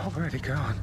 already gone.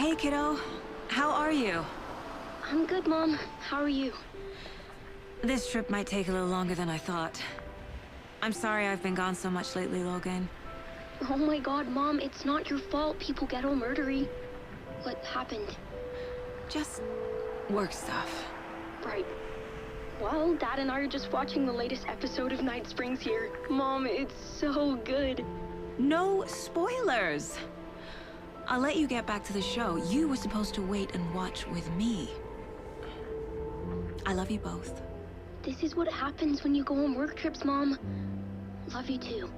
Hey, kiddo. How are you? I'm good, Mom. How are you? This trip might take a little longer than I thought. I'm sorry I've been gone so much lately, Logan. Oh my god, Mom, it's not your fault people get all murdery. What happened? Just work stuff. Right. Well, Dad and I are just watching the latest episode of Night Springs here. Mom, it's so good. No spoilers! I'll let you get back to the show. You were supposed to wait and watch with me. I love you both. This is what happens when you go on work trips, Mom. Love you too.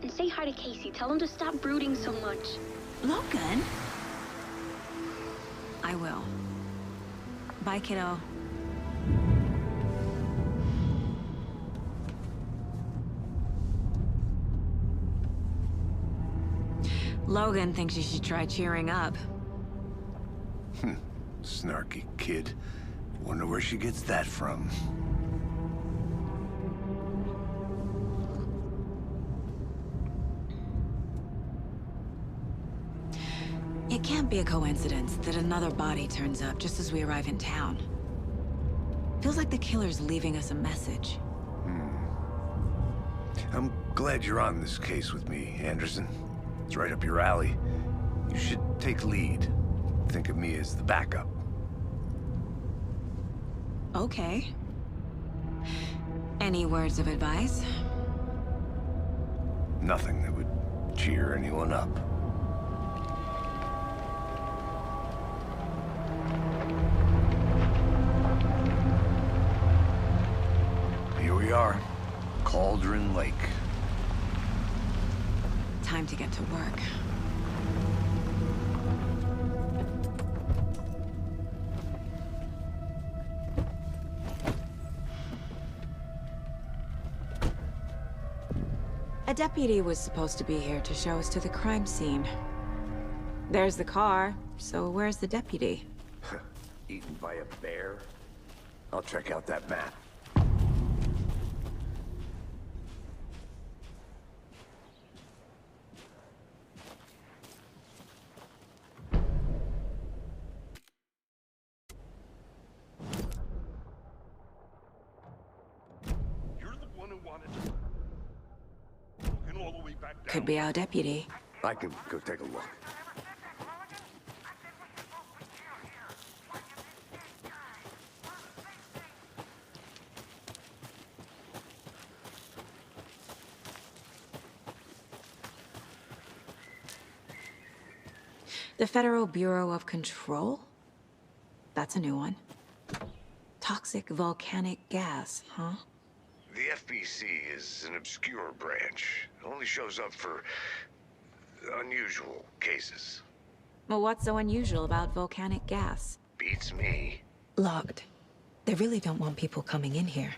And say hi to Casey. Tell him to stop brooding so much. Logan? I will. Bye, kiddo. Logan thinks you should try cheering up. Snarky kid. Wonder where she gets that from. It can't be a coincidence that another body turns up just as we arrive in town. Feels like the killer's leaving us a message. I'm glad you're on this case with me, Anderson. It's right up your alley. You should take lead. Think of me as the backup. Okay. Any words of advice? Nothing that would cheer anyone up. Here we are. Cauldron Lake. Time to get to work. A deputy was supposed to be here to show us to the crime scene. There's the car, so where's the deputy? Eaten by a bear? I'll check out that map. You're the one who wanted to... Looking all the way back down. Could be our deputy. I can go take a look. The Federal Bureau of Control? That's a new one. Toxic volcanic gas, huh? The FBC is an obscure branch. It only shows up for unusual cases. Well, what's so unusual about volcanic gas? Beats me. Locked. They really don't want people coming in here.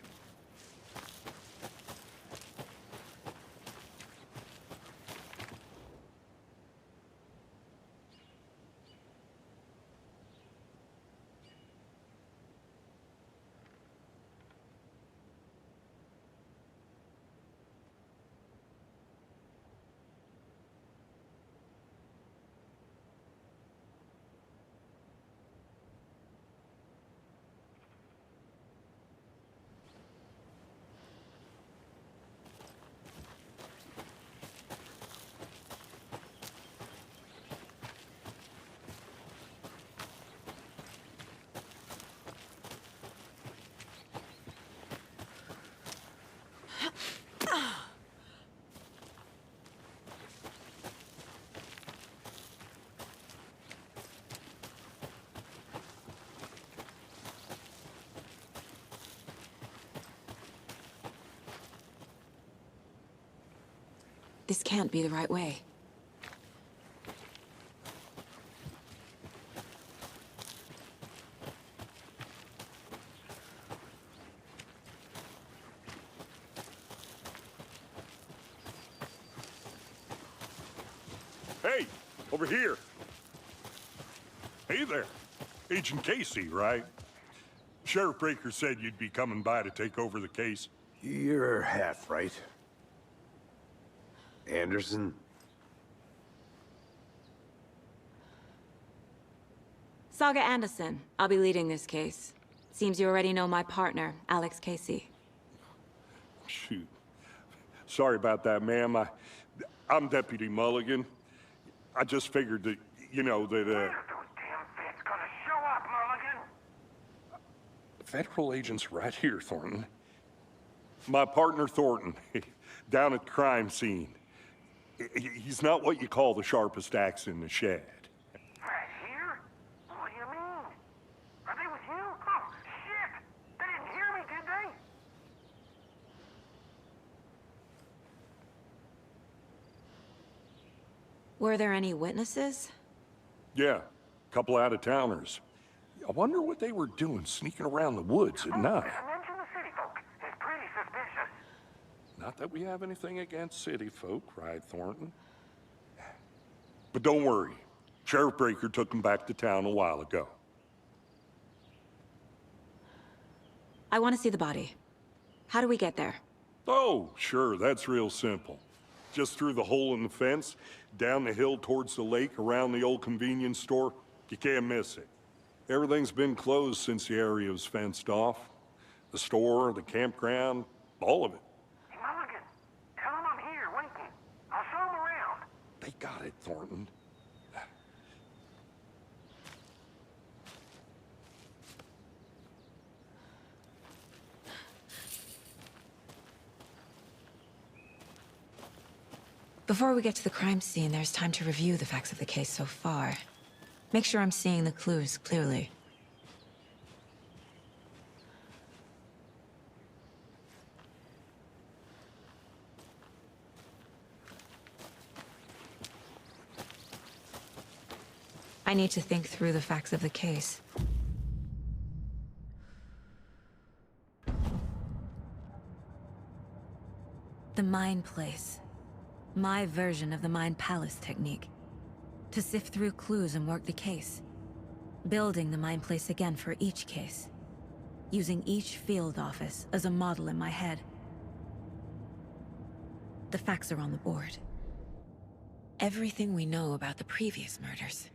This can't be the right way. Hey, over here. Hey there. Agent Casey, right? Sheriff Breaker said you'd be coming by to take over the case. You're half right. Anderson? Saga Anderson. I'll be leading this case. Seems you already know my partner, Alex Casey. Shoot. Sorry about that, ma'am. I'm Deputy Mulligan. I just figured that, you know, that, Where's those damn feds gonna show up, Mulligan? federal agent's right here, Thornton. My partner, Thornton, down at the crime scene. He's not what you call the sharpest axe in the shed. Right here? What do you mean? Are they with you? Oh, shit! They didn't hear me, did they? Were there any witnesses? Yeah, a couple out-of-towners. I wonder what they were doing sneaking around the woods at night. Mention the city folk. It's pretty suspicious. Not that we have anything against city folk, right, Thornton? But don't worry. Sheriff Breaker took them back to town a while ago. I want to see the body. How do we get there? Oh, sure, that's real simple. just through the hole in the fence, down the hill towards the lake, around the old convenience store. You can't miss it. Everything's been closed since the area was fenced off. The store, the campground, all of it. Hey, Mulligan, tell him I'm here waiting. I'll show him around. They got it, Thornton. Before we get to the crime scene, there's time to review the facts of the case so far. Make sure I'm seeing the clues clearly. I need to think through the facts of the case. The Mind Place. My version of the Mind Palace technique. To sift through clues and work the case. Building the Mind Place again for each case. Using each field office as a model in my head. The facts are on the board. Everything we know about the previous murders.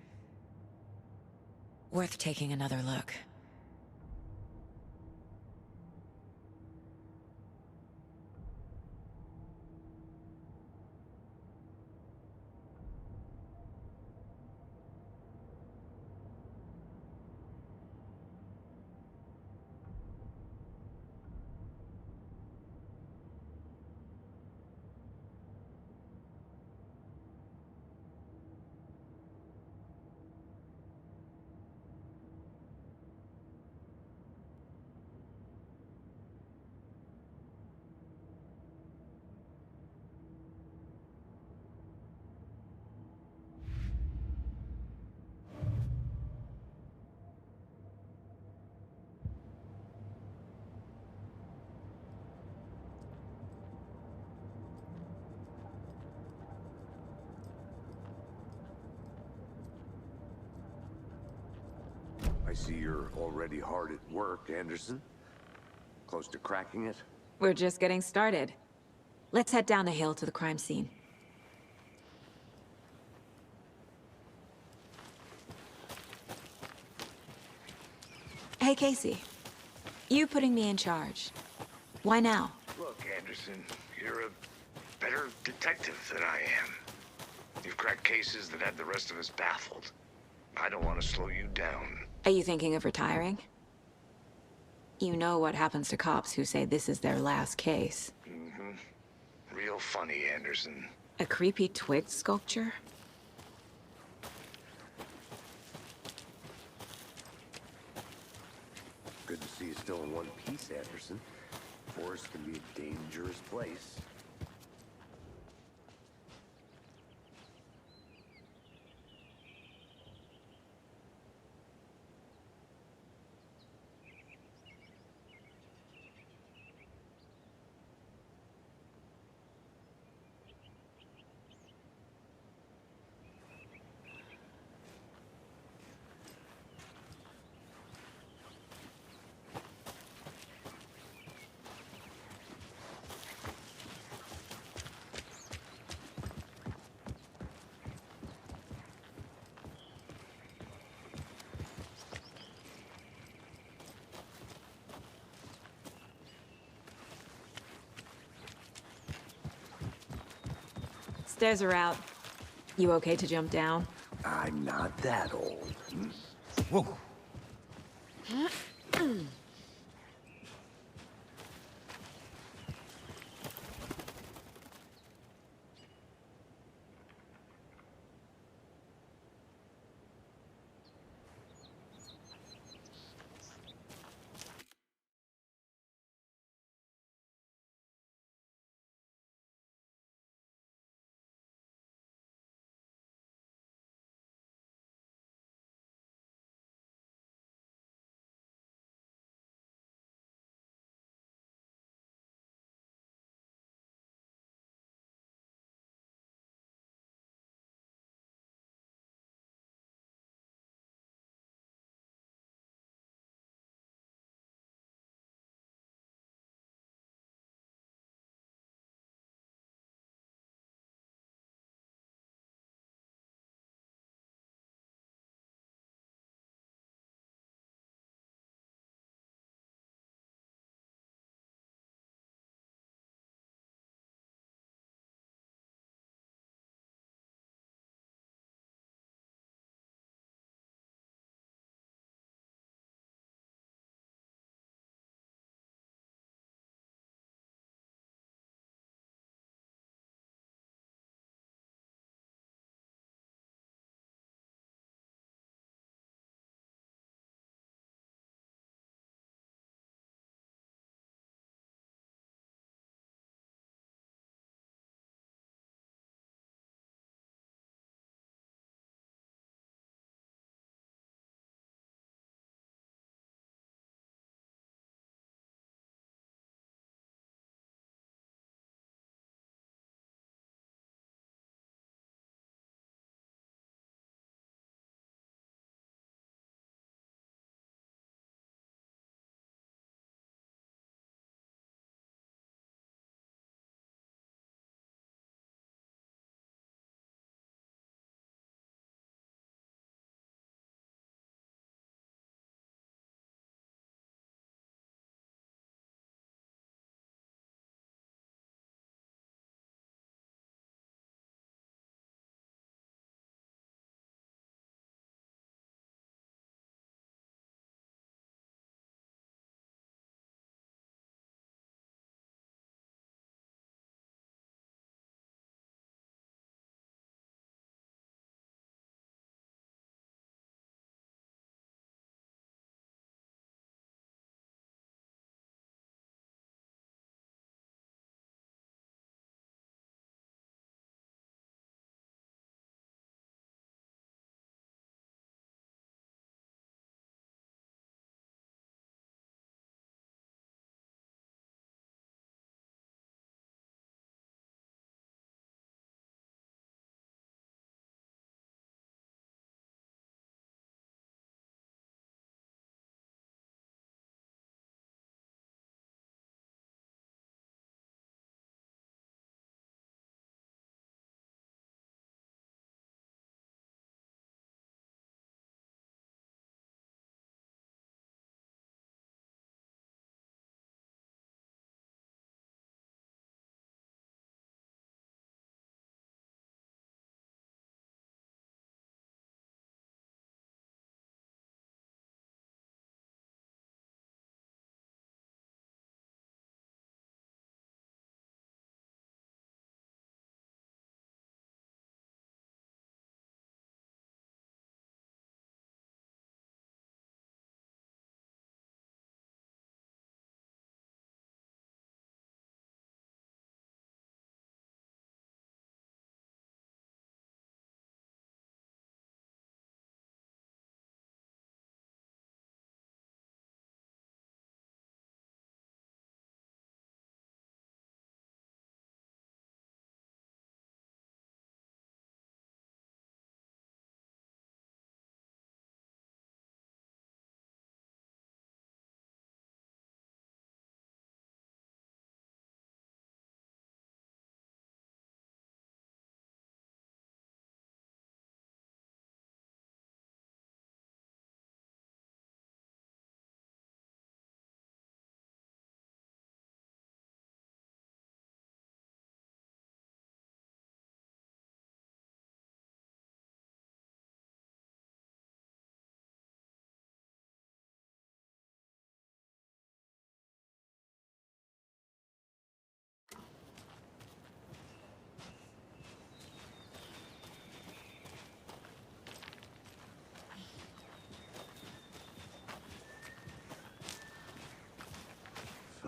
Worth taking another look. I see you're already hard at work, Anderson. Close to cracking it? We're just getting started. Let's head down the hill to the crime scene. Hey, Casey. You putting me in charge. Why now? Look, Anderson, you're a better detective than I am. You've cracked cases that had the rest of us baffled. I don't want to slow you down. Are you thinking of retiring? You know what happens to cops who say this is their last case. Mm-hmm. Real funny, Anderson. A creepy twig sculpture? Good to see you still in one piece, Anderson. Forest can be a dangerous place. Stairs are out. You okay to jump down? I'm not that old. Whoa.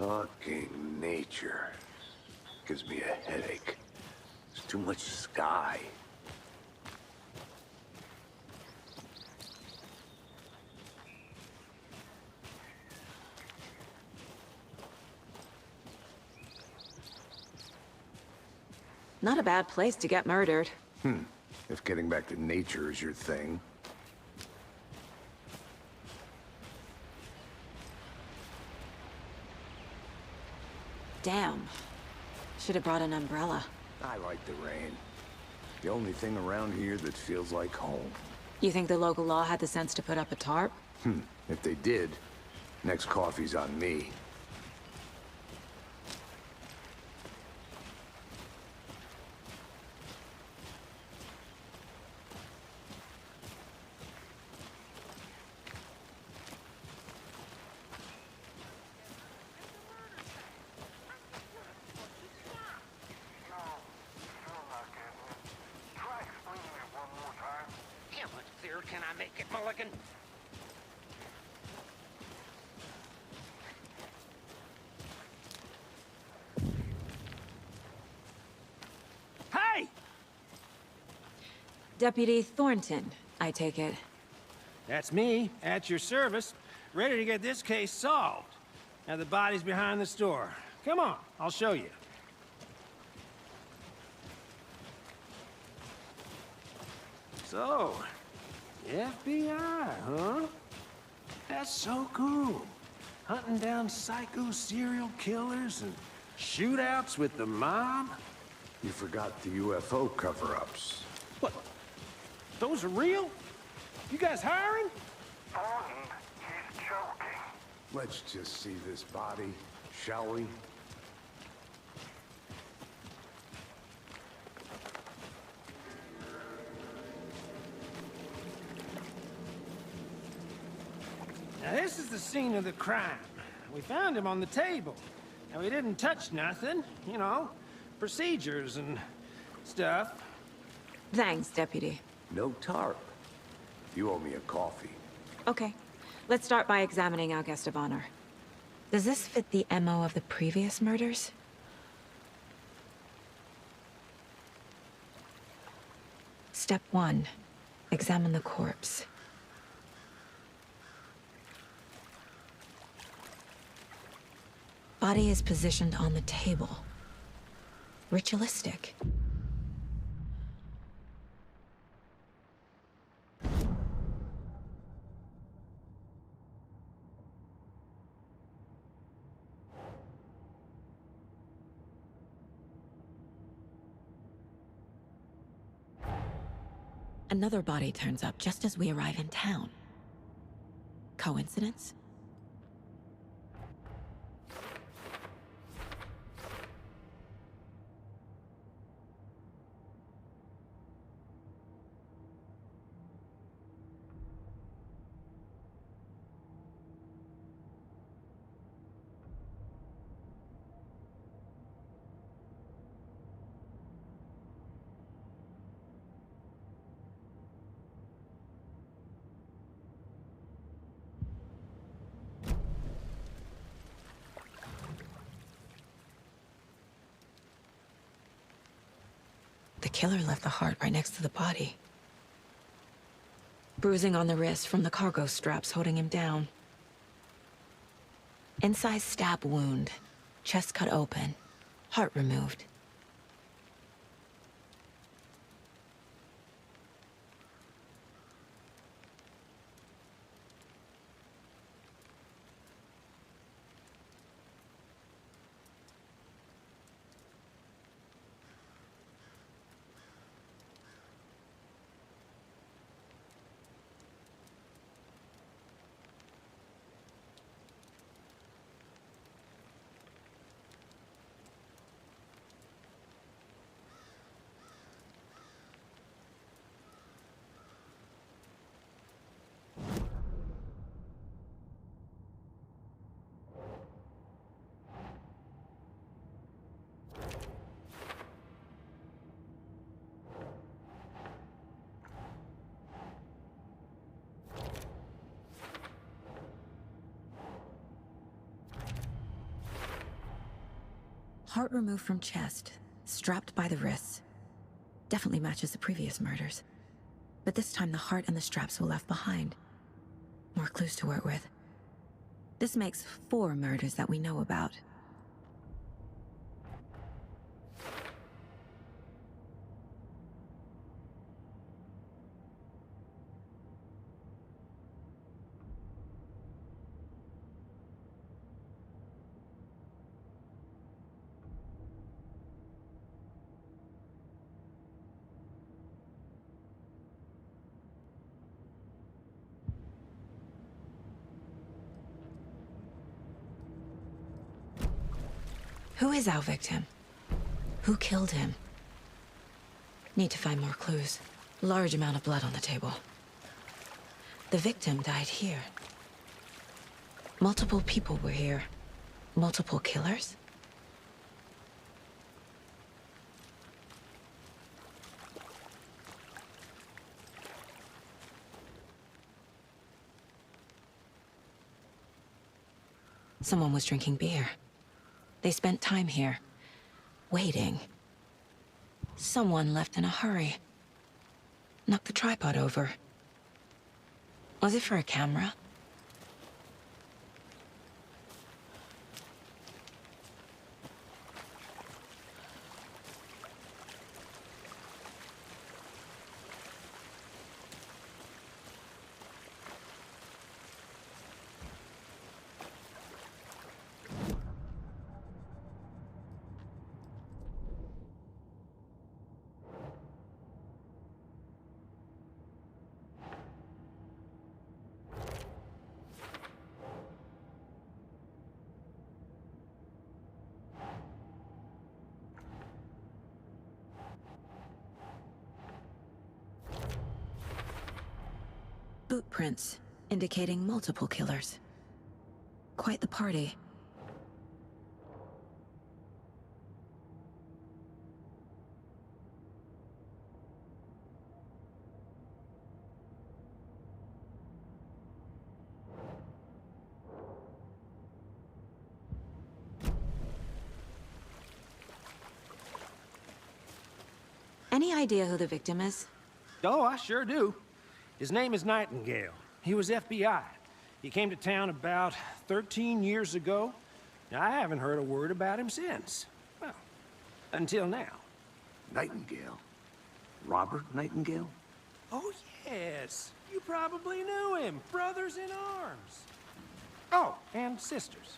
Fucking nature. Gives me a headache. There's too much sky. Not a bad place to get murdered. If getting back to nature is your thing. Damn. Should have brought an umbrella. I like the rain. The only thing around here that feels like home. You think the local law had the sense to put up a tarp? If they did, next coffee's on me. How much clearer can I make it, Mulligan? Hey! Deputy Thornton, I take it. That's me, at your service, ready to get this case solved. Now the body's behind the store. Come on, I'll show you. So, FBI, huh? That's so cool. Hunting down psycho serial killers and shootouts with the mob. You forgot the UFO cover-ups. What? Those are real? You guys hiring? Thornton, he's joking. Let's just see this body, shall we? Now this is the scene of the crime. We found him on the table. Now we didn't touch nothing, you know, procedures and stuff. Thanks, Deputy. No tarp. You owe me a coffee. Okay. Let's start by examining our guest of honor. Does this fit the MO of the previous murders? Step 1. Examine the corpse. Body is positioned on the table. Ritualistic. Another body turns up just as we arrive in town. Coincidence? The killer left the heart right next to the body. Bruising on the wrist from the cargo straps holding him down. Incised stab wound. Chest cut open. Heart removed. Heart removed from chest, strapped by the wrists. Definitely matches the previous murders. But this time the heart and the straps were left behind. More clues to work with. This makes 4 murders that we know about. Who is our victim? Who killed him? Need to find more clues. Large amount of blood on the table. The victim died here. Multiple people were here. Multiple killers? Someone was drinking beer. They spent time here, waiting. Someone left in a hurry. Knocked the tripod over. Was it for a camera? Boot prints, indicating multiple killers. Quite the party. Any idea who the victim is? Oh, I sure do. His name is Nightingale. He was FBI. He came to town about 13 years ago. Now, I haven't heard a word about him since. Well, until now. Nightingale? Robert Nightingale? Oh, yes. You probably knew him. Brothers in arms. Oh, and sisters.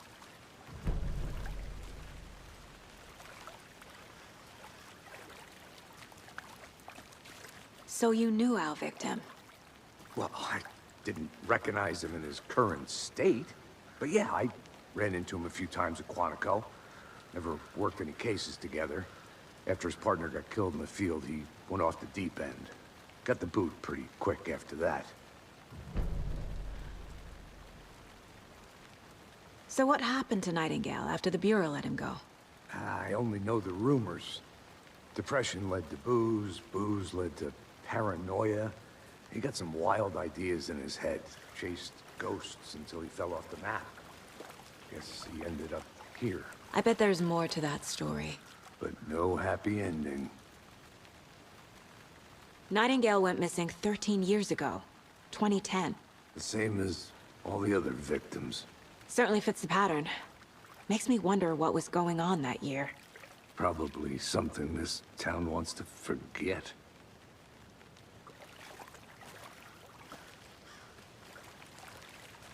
So you knew our victim? Well, I didn't recognize him in his current state. But yeah, I ran into him a few times at Quantico. Never worked any cases together. After his partner got killed in the field, he went off the deep end. Got the boot pretty quick after that. So what happened to Nightingale after the Bureau let him go? I only know the rumors. Depression led to booze, booze led to paranoia. He got some wild ideas in his head, chased ghosts until he fell off the map. Guess he ended up here. I bet there's more to that story. But no happy ending. Nightingale went missing 13 years ago, 2010. The same as all the other victims. Certainly fits the pattern. Makes me wonder what was going on that year. Probably something this town wants to forget.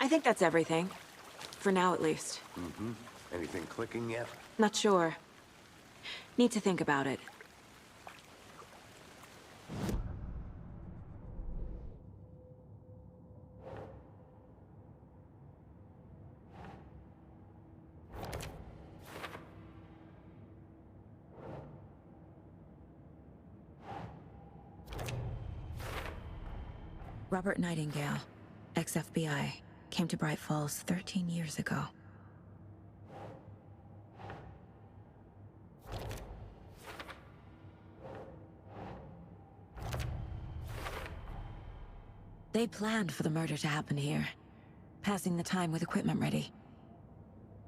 I think that's everything. For now, at least. Mm-hmm. Anything clicking yet? Not sure. Need to think about it. Robert Nightingale, ex-FBI, came to Bright Falls 13 years ago. They planned for the murder to happen here, passing the time with equipment ready.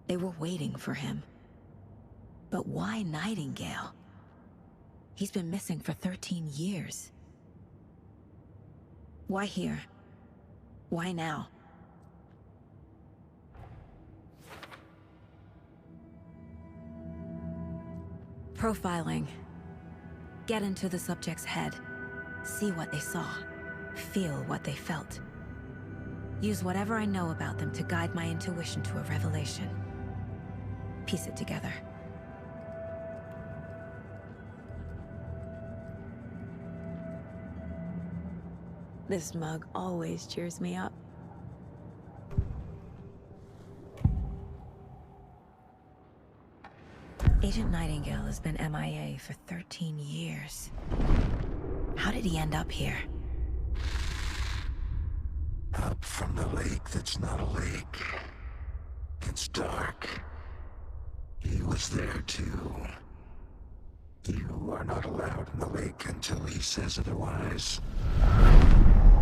They were waiting for him. But why Nightingale? He's been missing for 13 years. Why here? Why now? Profiling. Get into the subject's head. See what they saw. Feel what they felt. Use whatever I know about them to guide my intuition to a revelation. Piece it together. This mug always cheers me up. Agent Nightingale has been MIA for 13 years. How did he end up here? Up from the lake that's not a lake. It's dark. He was there too. You are not allowed in the lake until he says otherwise.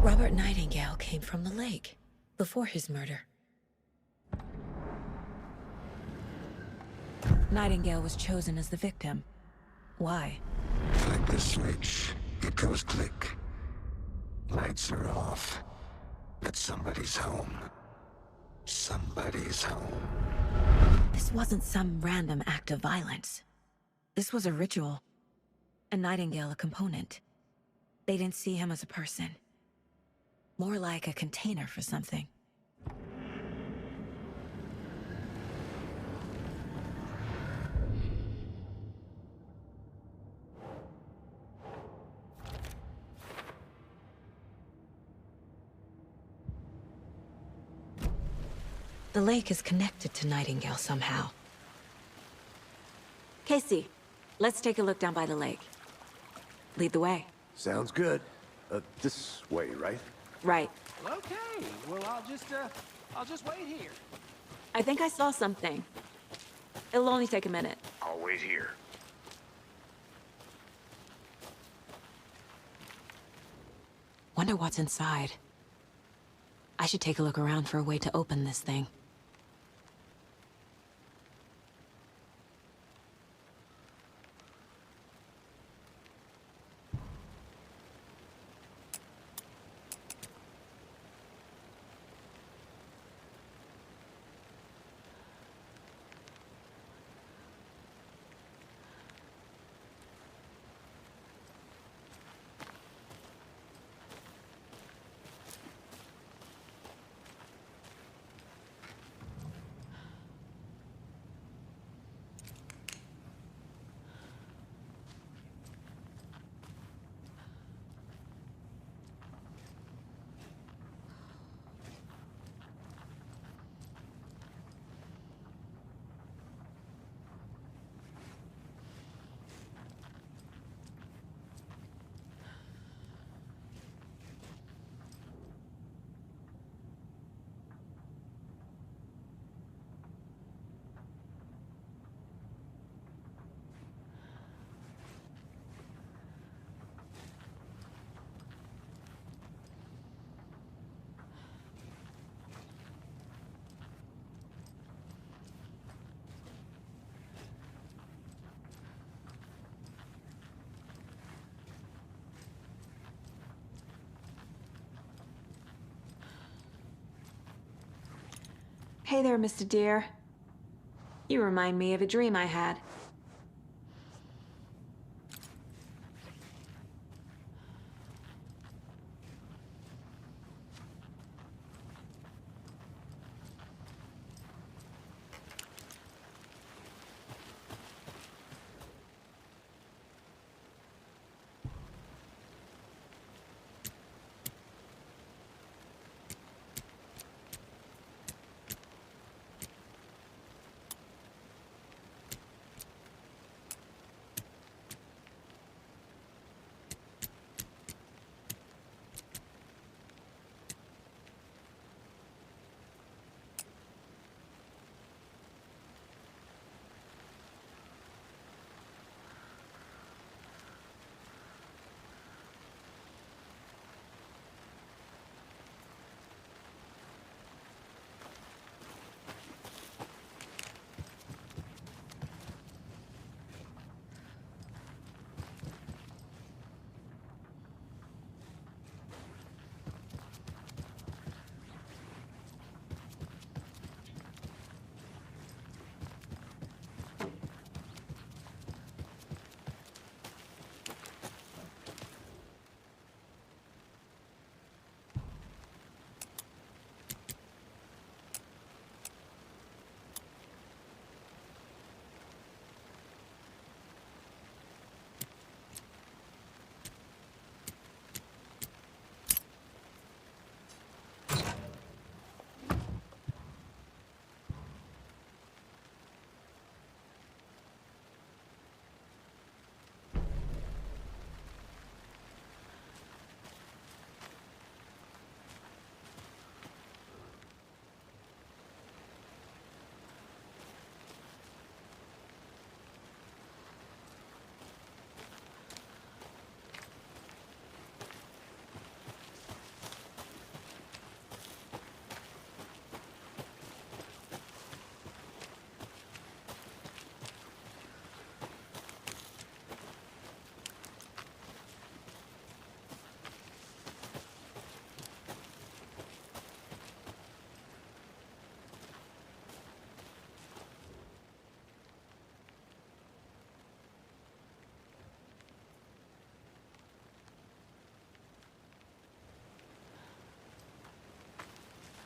Robert Nightingale came from the lake, before his murder. Nightingale was chosen as the victim. Why? Flick the switch. It goes click. Lights are off. But somebody's home. Somebody's home. This wasn't some random act of violence. This was a ritual. And Nightingale a component. They didn't see him as a person. More like a container for something. The lake is connected to Nightingale somehow. Casey, let's take a look down by the lake. Lead the way. Sounds good. This way, right? Right. Okay, well, I'll just wait here. I think I saw something. It'll only take a minute. I'll wait here. Wonder what's inside. I should take a look around for a way to open this thing. Hey there, Mr. Deer. You remind me of a dream I had.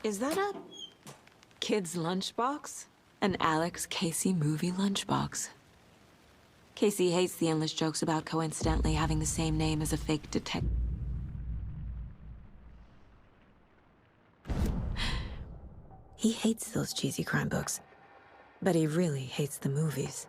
Is that a kid's lunchbox? An Alex Casey movie lunchbox. Casey hates the endless jokes about coincidentally having the same name as a fake detective. He hates those cheesy crime books, but he really hates the movies.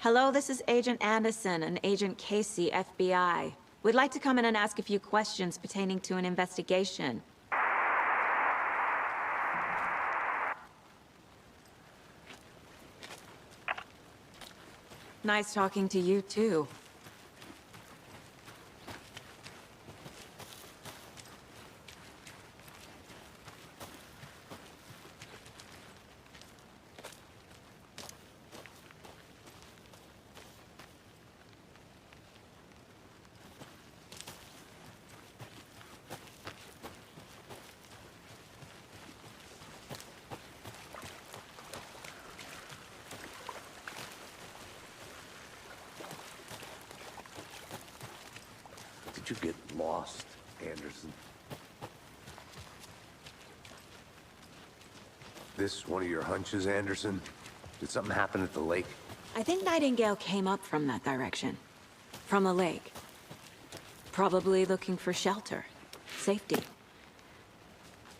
Hello, this is Agent Anderson and Agent Casey, FBI. We'd like to come in and ask a few questions pertaining to an investigation. Nice talking to you, too. Did you get lost, Anderson? This one of your hunches, Anderson? Did something happen at the lake? I think Nightingale came up from that direction. From the lake. Probably looking for shelter. Safety.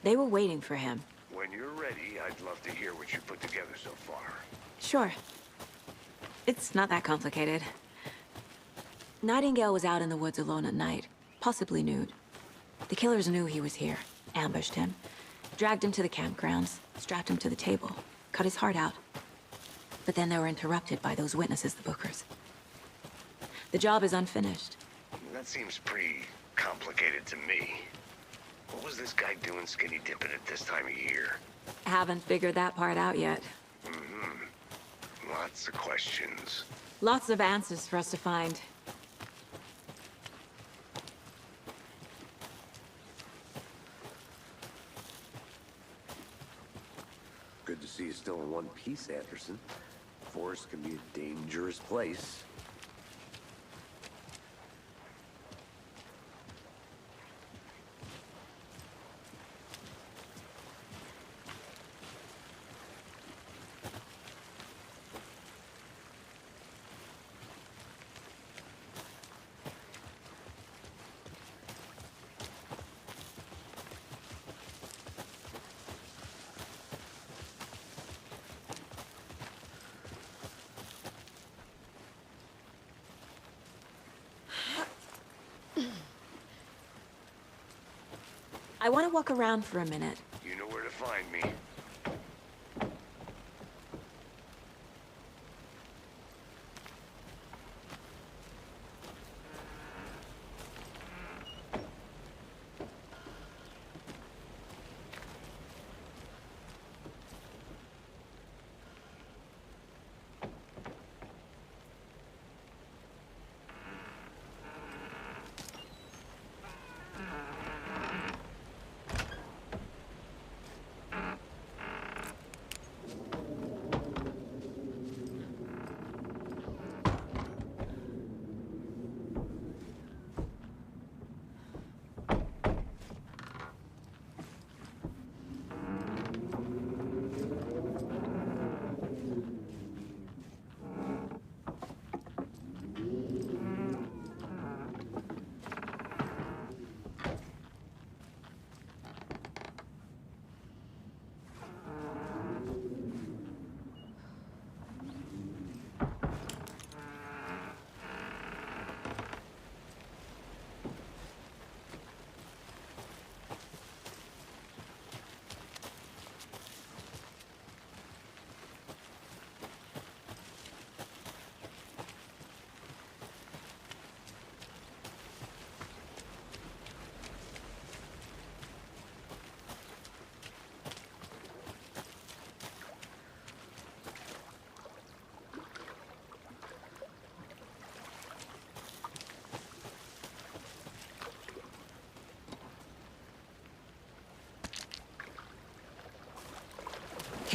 They were waiting for him. When you're ready, I'd love to hear what you put together so far. Sure. It's not that complicated. Nightingale was out in the woods alone at night, possibly nude. The killers knew he was here, ambushed him, dragged him to the campgrounds, strapped him to the table, cut his heart out. But then they were interrupted by those witnesses, the Bookers. The job is unfinished. That seems pretty complicated to me. What was this guy doing skinny dipping at this time of year? Haven't figured that part out yet. Lots of questions. Lots of answers for us to find. Good to see you still in one piece, Anderson. Forest can be a dangerous place. I want to walk around for a minute. You know where to find me.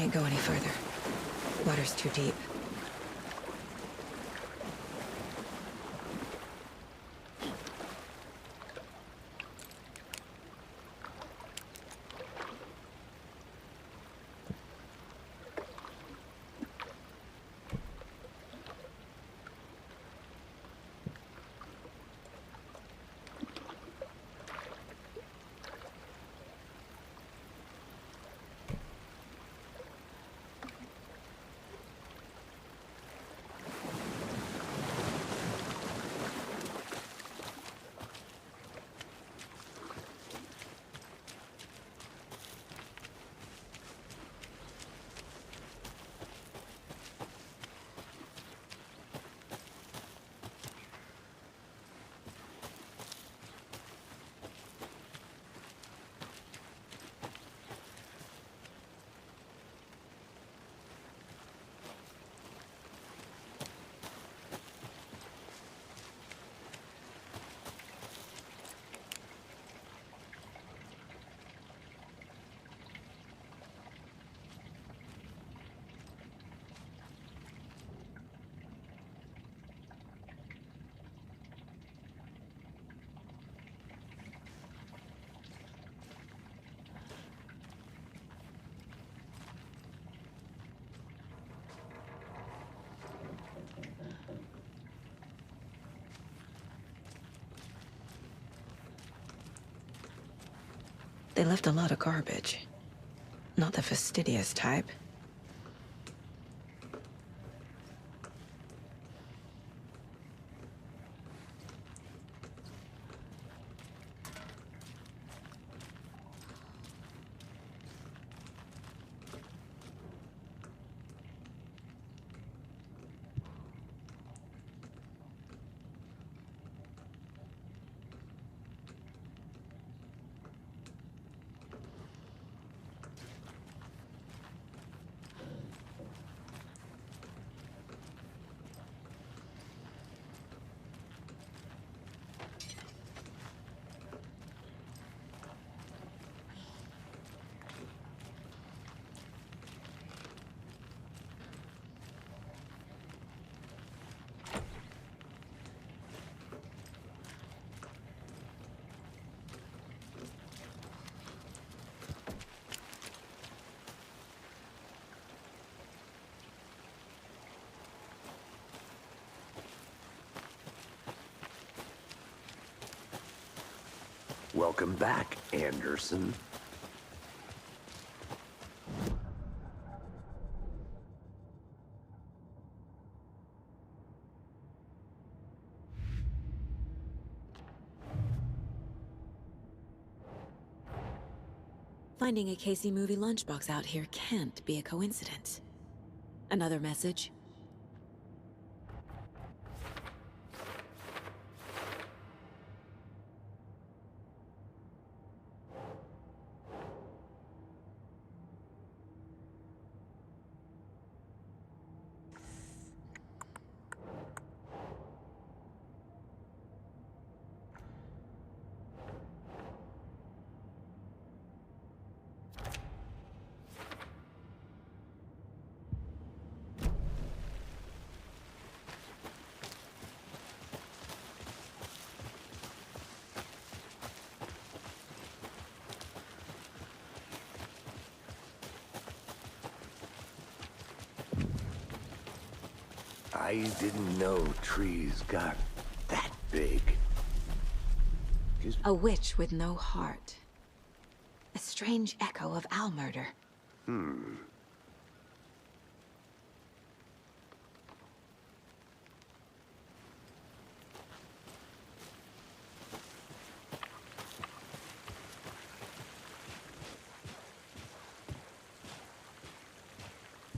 Can't go any further. Water's too deep. They left a lot of garbage. Not the fastidious type. Welcome back, Anderson. Finding a Casey movie lunchbox out here can't be a coincidence. Another message? I didn't know trees got that big. A witch with no heart. A strange echo of owl murder.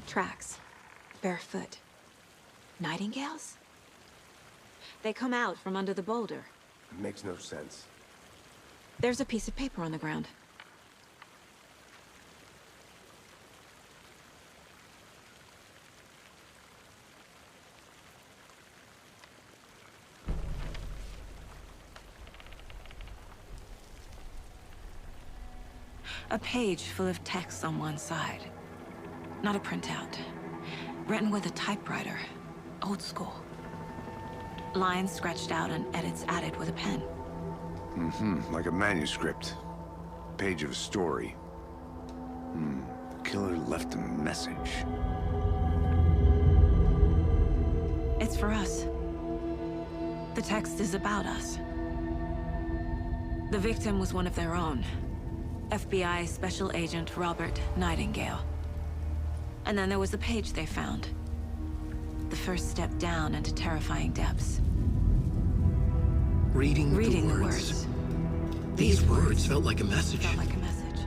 Tracks. Barefoot. Nightingales? They come out from under the boulder. Makes no sense. There's a piece of paper on the ground. A page full of text on one side. not a printout. Written with a typewriter. Old school. Lines scratched out and edits added with a pen. Like a manuscript. Page of a story. Killer left a message. It's for us. The text is about us. The victim was one of their own. FBI Special Agent Robert Nightingale. And then there was the page they found. The first step down into terrifying depths. Reading the words. These words felt like a message. Felt like a message.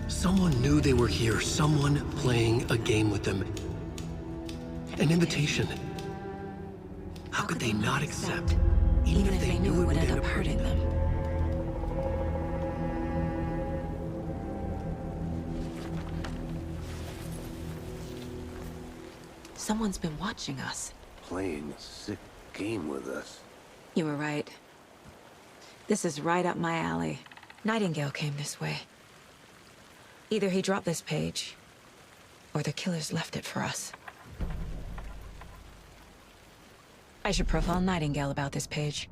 Someone knew they were here, someone playing a game with them. An invitation. How could they not accept, even if they knew it would end up hurting them? Someone's been watching us. Playing a sick game with us. You were right. This is right up my alley. Nightingale came this way. Either he dropped this page, or the killers left it for us. I should profile Nightingale about this page.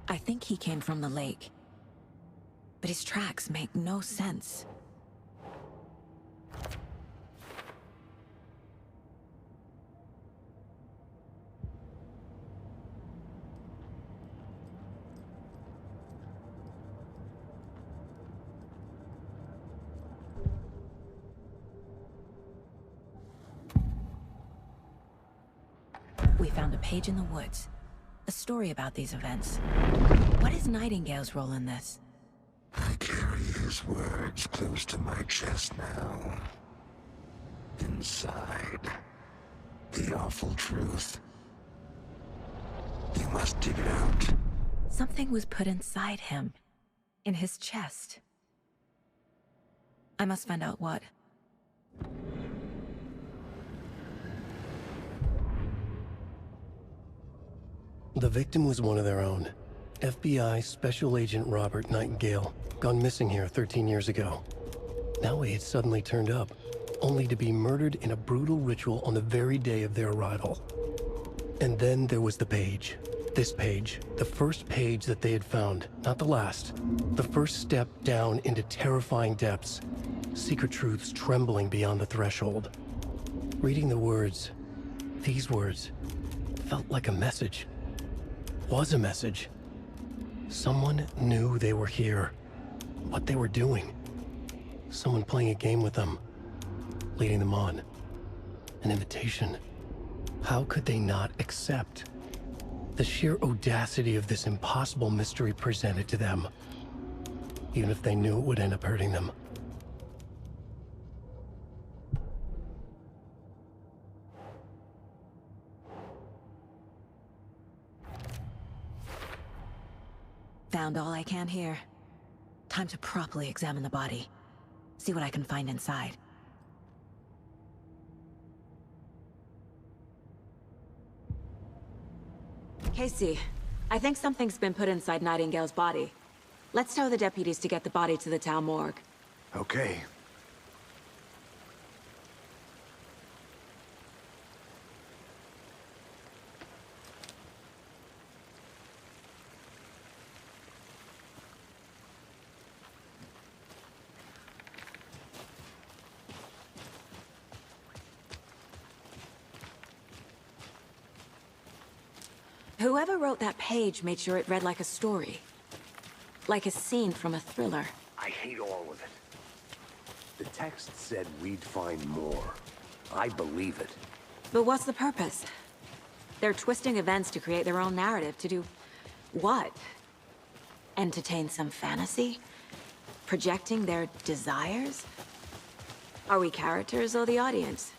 I think he came from the lake. But his tracks make no sense. We found a page in the woods. A story about these events. What is Nightingale's role in this? I carry his words close to my chest now. Inside, the awful truth. You must dig it out. Something was put inside him. In his chest. I must find out what. The victim was one of their own. FBI Special Agent Robert Nightingale, gone missing here 13 years ago. Now he had suddenly turned up, only to be murdered in a brutal ritual on the very day of their arrival. And then there was the page. This page, the first page that they had found, not the last. The first step down into terrifying depths. Secret truths trembling beyond the threshold. Reading the words, these words, felt like a message. Was a message. Someone knew they were here, what they were doing. Someone playing a game with them, leading them on. An invitation. How could they not accept? The sheer audacity of this impossible mystery presented to them, even if they knew it would end up hurting them. Found all I can here. Time to properly examine the body. See what I can find inside. Casey, I think something's been put inside Nightingale's body. Let's tell the deputies to get the body to the town morgue. Okay. Whoever wrote that page made sure it read like a story. Like a scene from a thriller. I hate all of it. The text said we'd find more. I believe it. But what's the purpose? They're twisting events to create their own narrative. To do what? Entertain some fantasy? Projecting their desires? Are we characters or the audience?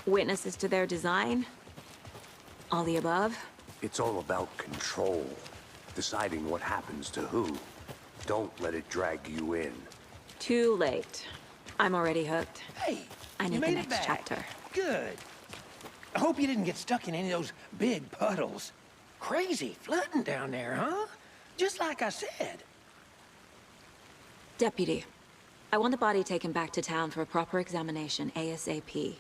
Witnesses to their design? All the above? It's all about control. Deciding what happens to who. Don't let it drag you in. Too late. I'm already hooked. Hey, I you need the made it next back. chapter. Good. I hope you didn't get stuck in any of those big puddles. Crazy flooding down there, huh? Just like I said. Deputy, I want the body taken back to town for a proper examination, ASAP.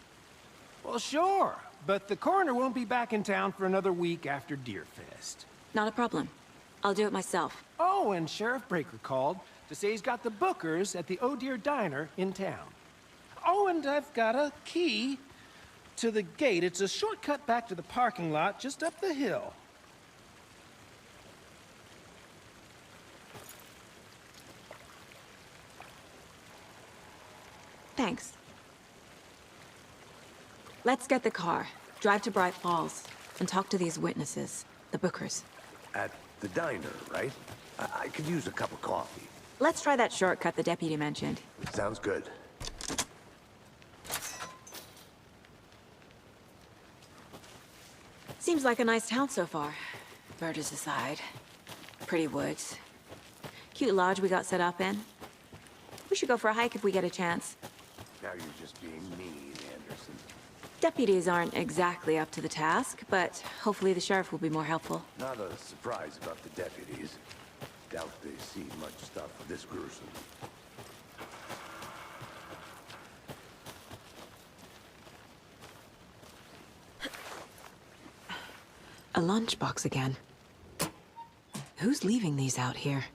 Well, sure. But the coroner won't be back in town for another week after Deerfest. Not a problem. I'll do it myself. Oh, and Sheriff Breaker called to say he's got the bookers at the Oh Dear Diner in town. Oh, and I've got a key to the gate. It's a shortcut back to the parking lot just up the hill. Thanks. Let's get the car, drive to Bright Falls, and talk to these witnesses, the bookers. At the diner, right? I could use a cup of coffee. Let's try that shortcut the deputy mentioned. Sounds good. Seems like a nice town so far. Murders aside. Pretty woods. Cute lodge we got set up in. We should go for a hike if we get a chance. Now you're just being mean, Anderson. Deputies aren't exactly up to the task, but hopefully the sheriff will be more helpful. Not a surprise about the deputies. Doubt they see much stuff this gruesome. A lunchbox again. Who's leaving these out here?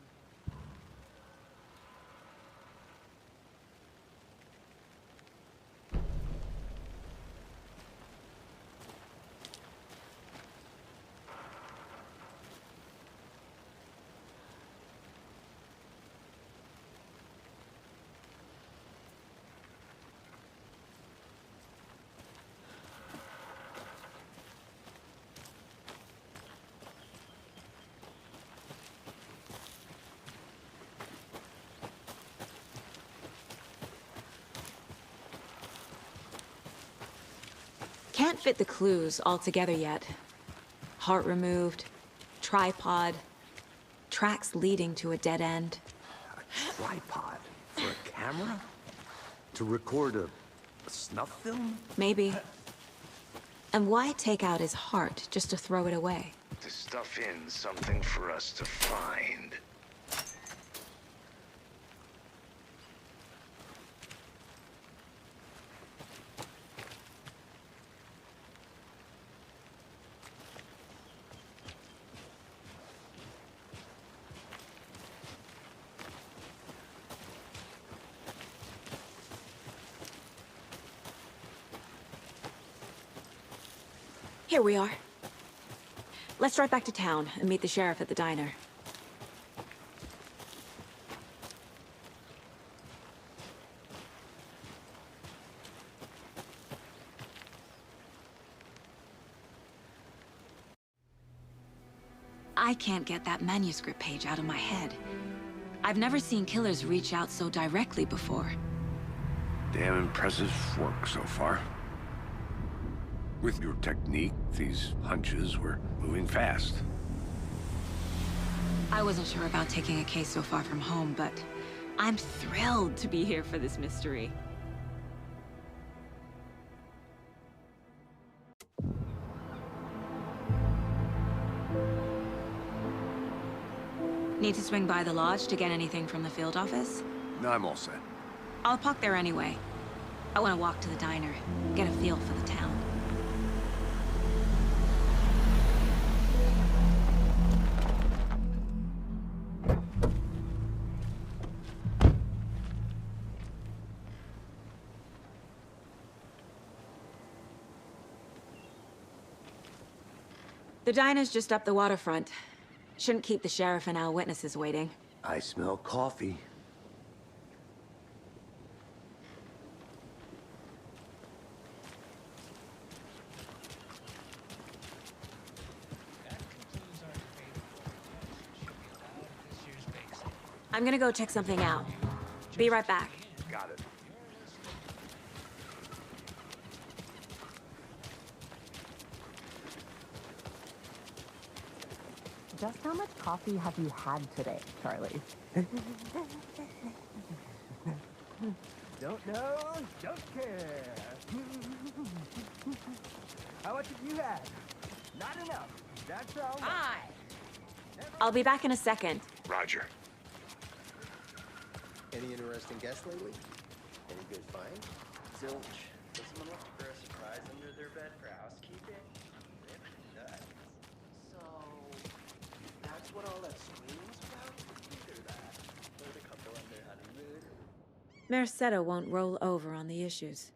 Can't fit the clues all together yet. Heart removed, tripod, tracks leading to a dead end. A tripod? For a camera? To record a snuff film? Maybe. And why take out his heart just to throw it away? To stuff in something for us to find. Here we are. Let's drive back to town and meet the sheriff at the diner. I can't get that manuscript page out of my head. I've never seen killers reach out so directly before. Damn impressive work so far. With your technique, these hunches were moving fast. I wasn't sure about taking a case so far from home, but I'm thrilled to be here for this mystery. Need to swing by the lodge to get anything from the field office? No, I'm all set. I'll park there anyway. I want to walk to the diner, get a feel for the town. The diner's just up the waterfront. Shouldn't keep the sheriff and our witnesses waiting. I smell coffee. I'm gonna go check something out. Be right back. Got it. just how much coffee have you had today, Charlie? Don't know, don't care. How much have you had? Not enough. That's all. Hi. I'll be back in a second. Roger. Any interesting guests lately? Any good finds? Zilch. Does someone look for a surprise under their bed for housekeeping? Nuts. So, that's what all that screaming was about? Either that, or the couple on their honeymoon. Merced won't roll over on the issues.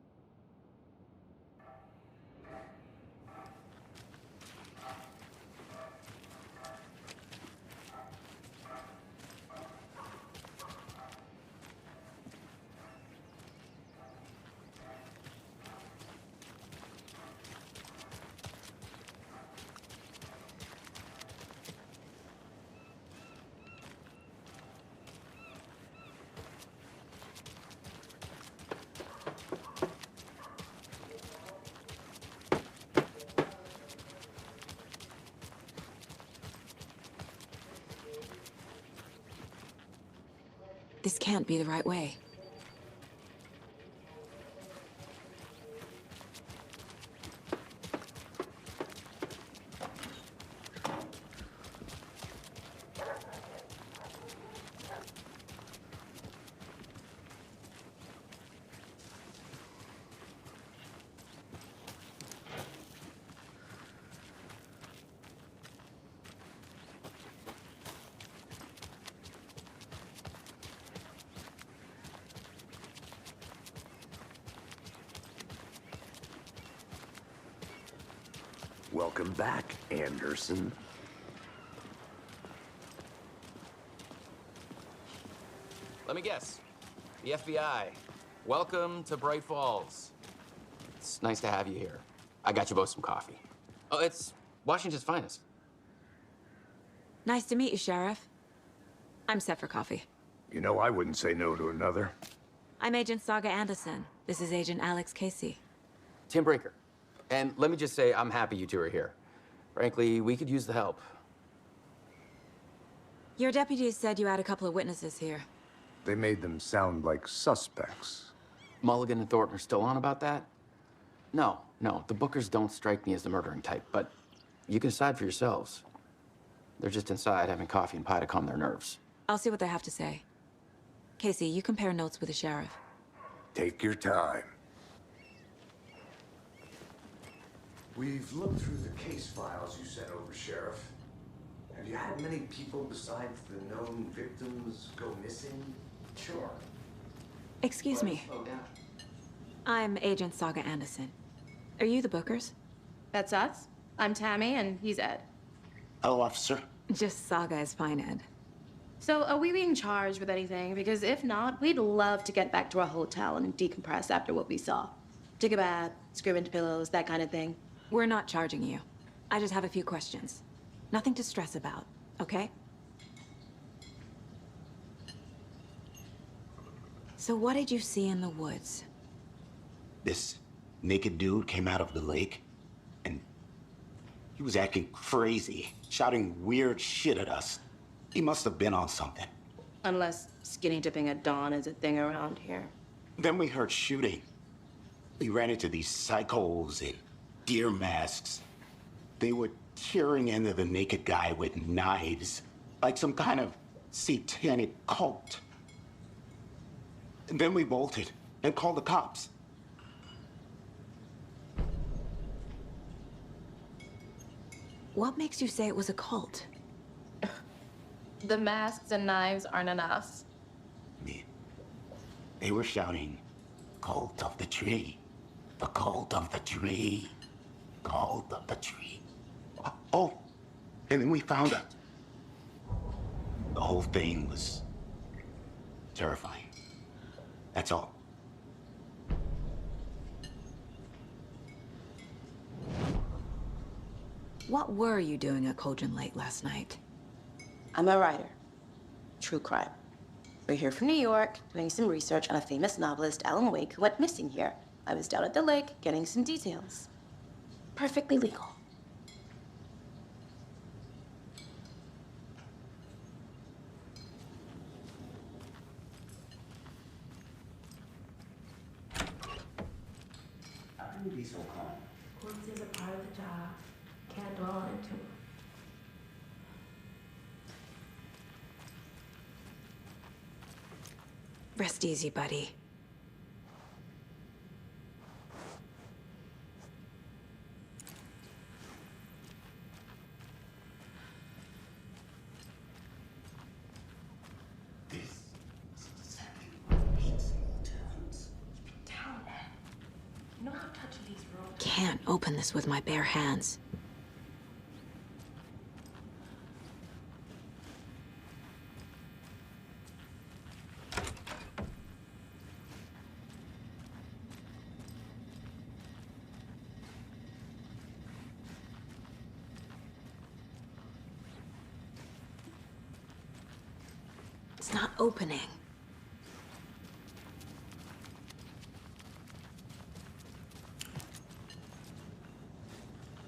This can't be the right way. Welcome back, Anderson. Let me guess. The FBI. Welcome to Bright Falls. It's nice to have you here. I got you both some coffee. Oh, it's Washington's finest. Nice to meet you, Sheriff. I'm set for coffee. You know, I wouldn't say no to another. I'm Agent Saga Anderson. This is Agent Alex Casey. Tim Breaker. And let me just say, I'm happy you two are here. Frankly, we could use the help. Your deputies said you had a couple of witnesses here. They made them sound like suspects. Mulligan and Thornton are still on about that? No, the Bookers don't strike me as the murdering type, but you can decide for yourselves. They're just inside having coffee and pie to calm their nerves. I'll see what they have to say. Casey, you compare notes with the sheriff. Take your time. We've looked through the case files you sent over, Sheriff. Have you had many people besides the known victims go missing? Sure. Excuse me. Slow down. I'm Agent Saga Anderson. Are you the Bookers? That's us. I'm Tammy, and he's Ed. Hello, officer. Just Saga is fine, Ed. So, are we being charged with anything? Because if not, we'd love to get back to our hotel and decompress after what we saw. Take a bath, scream into pillows, that kind of thing. We're not charging you. I just have a few questions. Nothing to stress about, okay? So what did you see in the woods? This naked dude came out of the lake, and he was acting crazy, shouting weird shit at us. He must have been on something. Unless skinny dipping at dawn is a thing around here. Then we heard shooting. We ran into these psychos in deer masks. They were tearing into the naked guy with knives, like some kind of satanic cult. And then we bolted and called the cops. What makes you say it was a cult? The masks and knives aren't enough. They were shouting, "Cult of the tree, the cult of the tree, cult of the tree." Oh, and then we found it. The whole thing was terrifying. That's all. What were you doing at Cauldron Lake last night? I'm a writer. True crime. We're here from New York, doing some research on a famous novelist, Alan Wake, who went missing here. I was down at the lake, getting some details. Perfectly legal. How can you be so calm? Quirks is a part of the job. Can't dwell on it too much. Rest easy, buddy. Can't open this with my bare hands. It's not opening.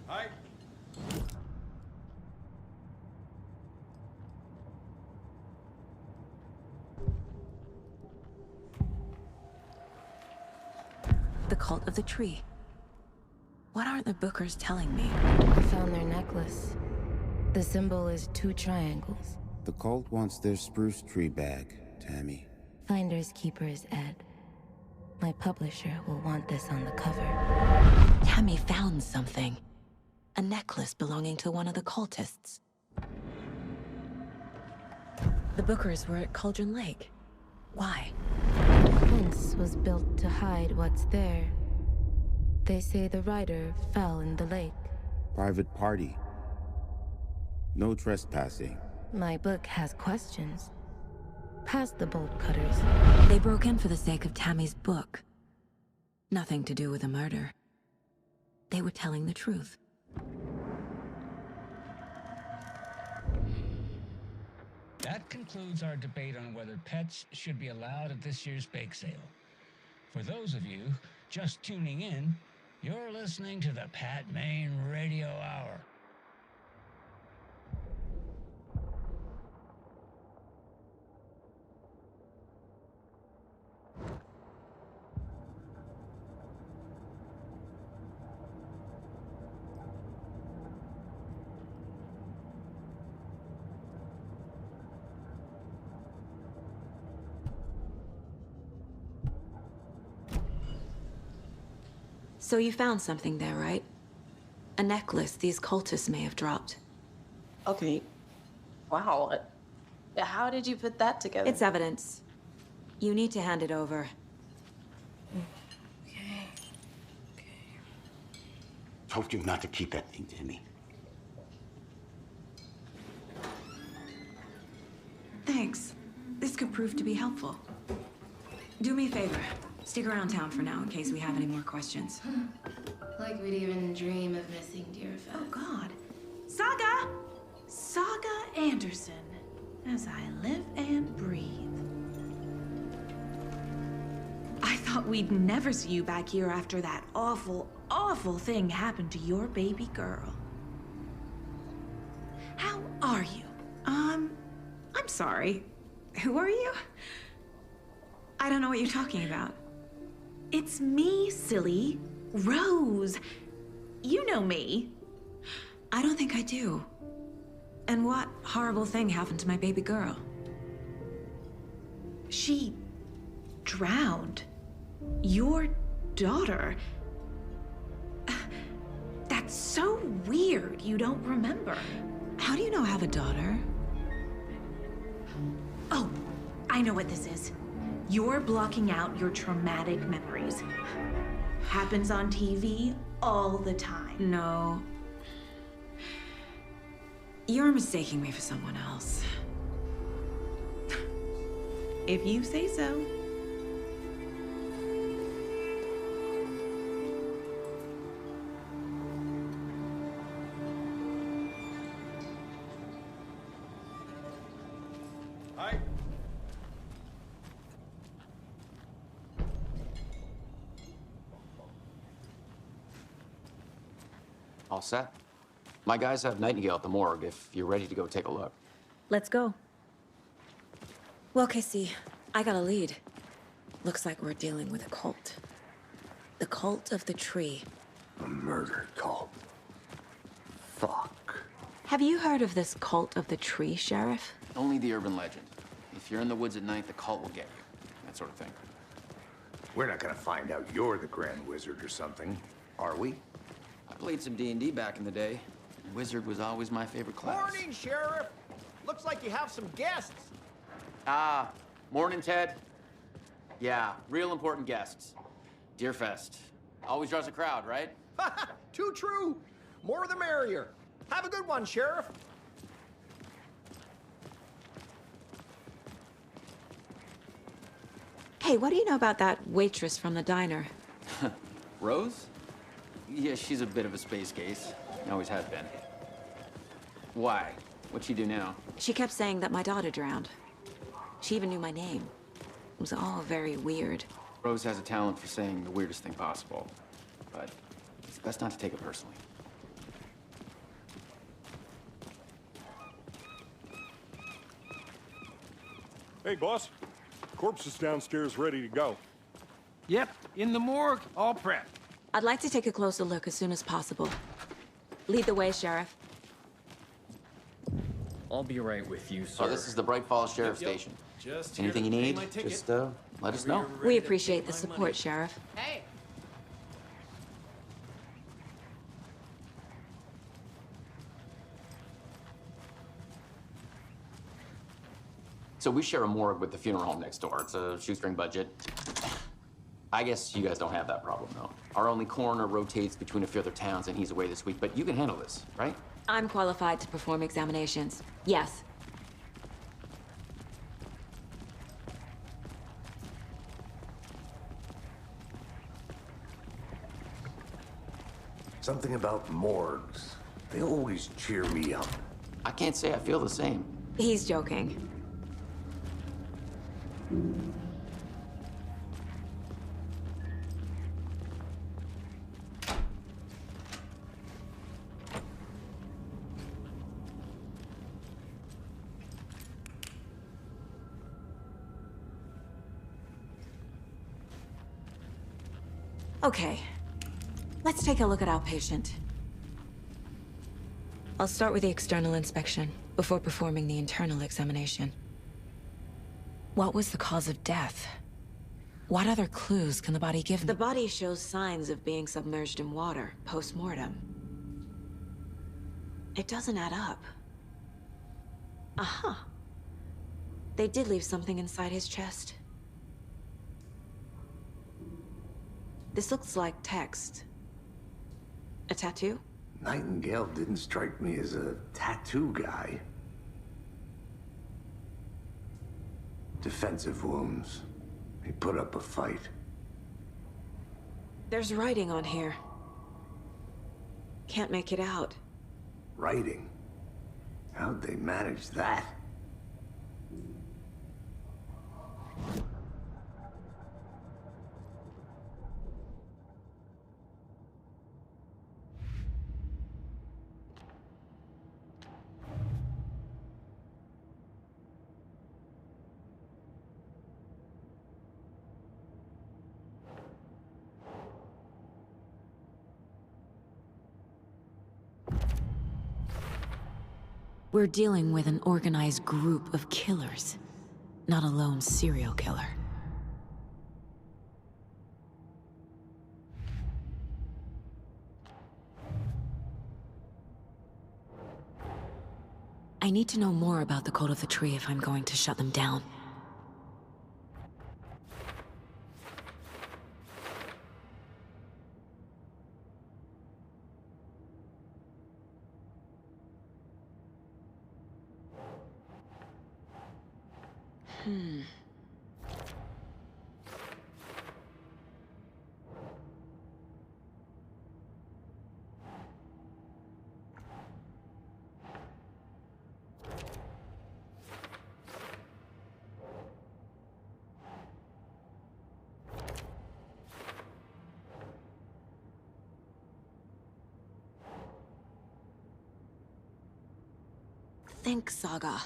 Hi. The cult of the tree. What aren't the Bookers telling me? I found their necklace. The symbol is 2 triangles. The cult wants their spruce tree back, Tammy. Finders keepers, Ed. My publisher will want this on the cover. Tammy found something. A necklace belonging to one of the cultists. The Bookers were at Cauldron Lake. Why? The fence was built to hide what's there. They say the rider fell in the lake. Private party. No trespassing. My book has questions. Past the bolt cutters. They broke in for the sake of Tammy's book. Nothing to do with a murder. They were telling the truth. That concludes our debate on whether pets should be allowed at this year's bake sale. For those of you just tuning in, you're listening to the Pat Maine Radio Hour. So you found something there, right? A necklace these cultists may have dropped. Okay. Wow. How did you put that together? It's evidence. You need to hand it over. Okay. Told you not to keep that thing, Timmy. Thanks. This could prove to be helpful. Do me a favor. Stick around town for now in case we have any more questions. Like we'd even dream of missing dear Fez. Oh, God. Saga Anderson. As I live and breathe. I thought we'd never see you back here after that awful, awful thing happened to your baby girl. How are you? I'm sorry. Who are you? I don't know what you're talking about. It's me, silly. Rose. You know me. I don't think I do. And what horrible thing happened to my baby girl? She drowned. Your daughter. That's so weird you don't remember. How do you know I have a daughter? Oh, I know what this is. You're blocking out your traumatic memories. Happens on TV all the time. No. You're mistaking me for someone else. If you say so. Hi. All set? My guys have Nightingale at the morgue if you're ready to go take a look. Let's go. Well, Casey, I got a lead. Looks like we're dealing with a cult. The cult of the tree. A murder cult. Fuck. Have you heard of this cult of the tree, Sheriff? Only the urban legend. If you're in the woods at night, the cult will get you. That sort of thing. We're not gonna find out you're the Grand Wizard or something, are we? I played some D&D back in the day. Wizard was always my favorite class. Morning, Sheriff. Looks like you have some guests. Ah, morning, Ted. Yeah, real important guests. Deerfest. Always draws a crowd, right? Too true. More the merrier. Have a good one, Sheriff. Hey, what do you know about that waitress from the diner? Rose? Yeah, she's a bit of a space case. Always has been. Why? What'd she do now? She kept saying that my daughter drowned. She even knew my name. It was all very weird. Rose has a talent for saying the weirdest thing possible. But it's best not to take it personally. Hey, boss. Corpse is downstairs ready to go. Yep, in the morgue, all prepped. I'd like to take a closer look as soon as possible. Lead the way, Sheriff. I'll be right with you, sir. Oh, this is the Bright Falls Sheriff Station. Just anything you need, just let us know. We appreciate the support, Sheriff. Hey. So we share a morgue with the funeral home next door. It's a shoestring budget. I guess you guys don't have that problem, though. Our only coroner rotates between a few other towns, and he's away this week. But you can handle this, right? I'm qualified to perform examinations. Yes. Something about morgues. They always cheer me up. I can't say I feel the same. He's joking. Okay, let's take a look at our patient. I'll start with the external inspection before performing the internal examination. What was the cause of death? What other clues can the body give me? The body shows signs of being submerged in water post-mortem. It doesn't add up. Aha. They did leave something inside his chest. This looks like text. A tattoo? Nightingale didn't strike me as a tattoo guy. Defensive wounds. He put up a fight. There's writing on here. Can't make it out. Writing? How'd they manage that? We're dealing with an organized group of killers, not a lone serial killer. I need to know more about the cult of the tree if I'm going to shut them down. Think, Saga.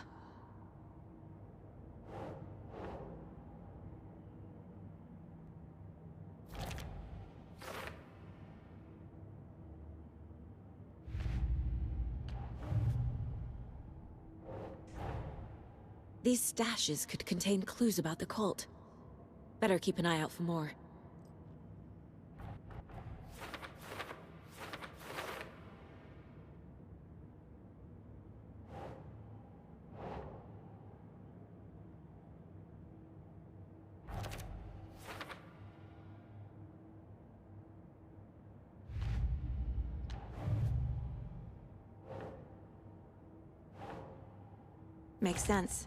These stashes could contain clues about the cult. Better keep an eye out for more. Makes sense.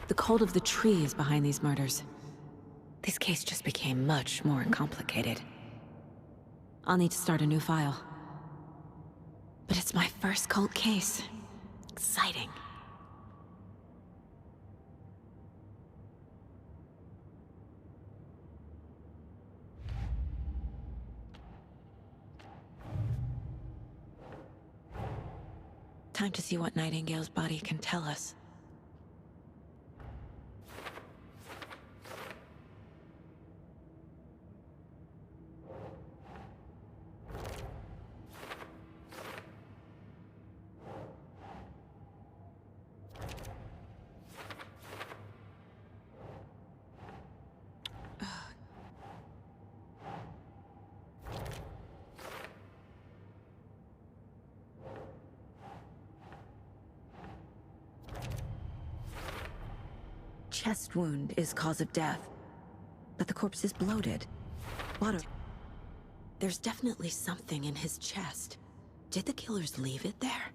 The cult of the tree is behind these murders. This case just became much more complicated. I'll need to start a new file. But it's my first cult case. Exciting. Time to see what Nightingale's body can tell us. Chest wound is cause of death, but the corpse is bloated. Water. There's definitely something in his chest. Did the killers leave it there?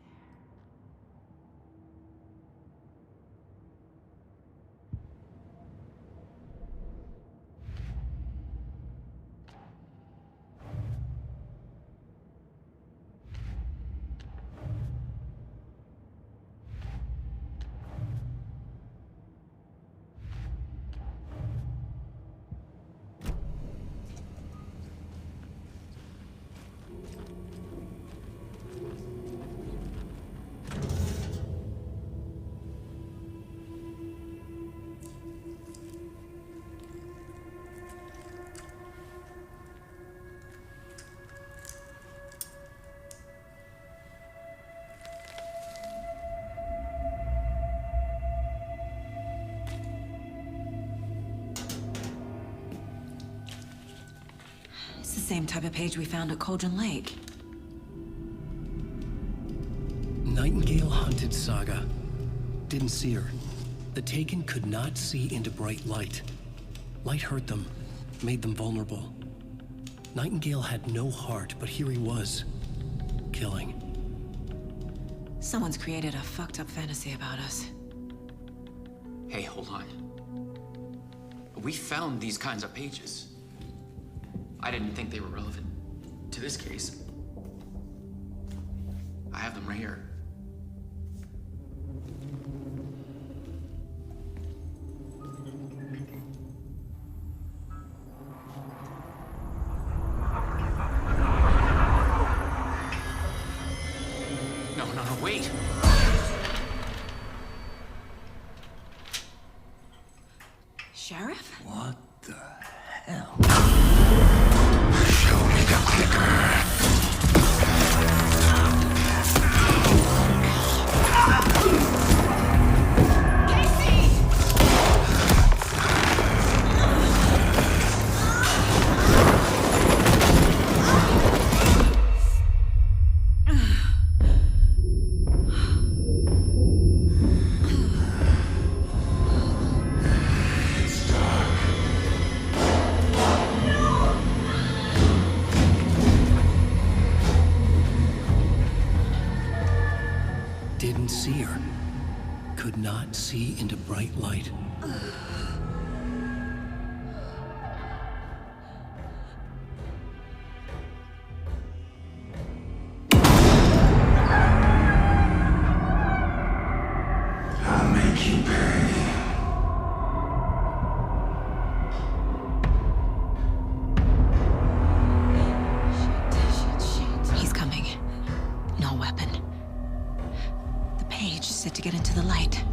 It's the same type of page we found at Cauldron Lake. Nightingale hunted Saga. Didn't see her. The Taken could not see into bright light. Light hurt them, made them vulnerable. Nightingale had no heart, but here he was, killing. Someone's created a fucked up fantasy about us. Hey, hold on. We found these kinds of pages. I didn't think they were relevant to this case. I have them right here. No, Wait! Sheriff? What the hell? Show me the clicker. Didn't see her. Could not see into bright light. I'll make you pay. He's coming. No weapon. The page is set to get into the light.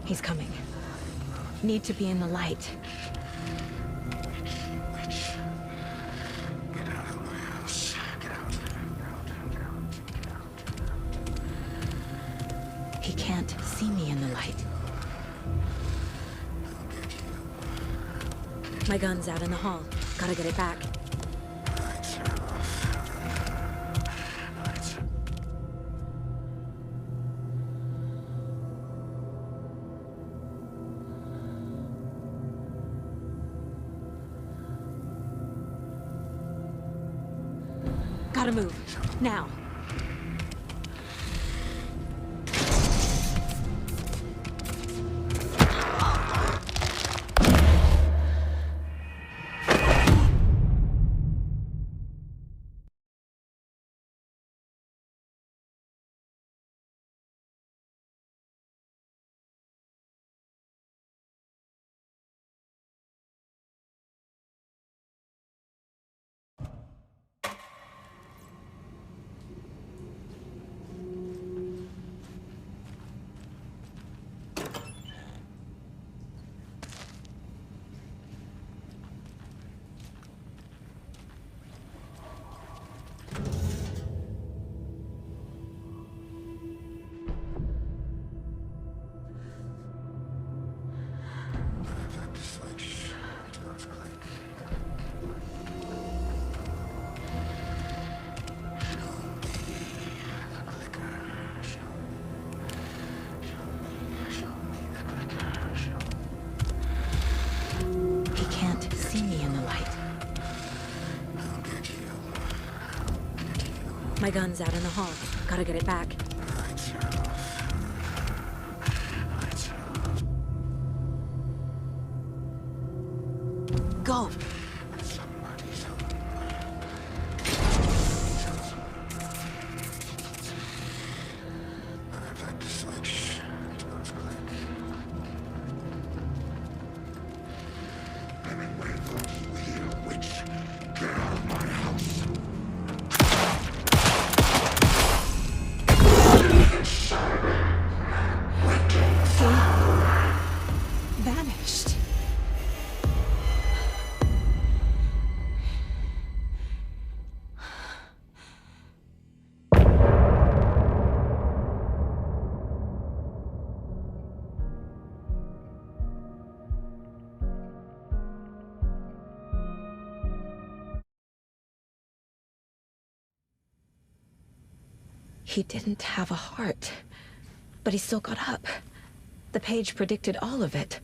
He's coming. Need to be in the light. Get out of my house. Get out. He can't see me in the light. My gun's out in the hall. Gotta get it back. Gotta move. Now. He can't see me in the light. My gun's out in the hall. Gotta get it back. Go! Vanished. He didn't have a heart, but he still got up. The page predicted all of it.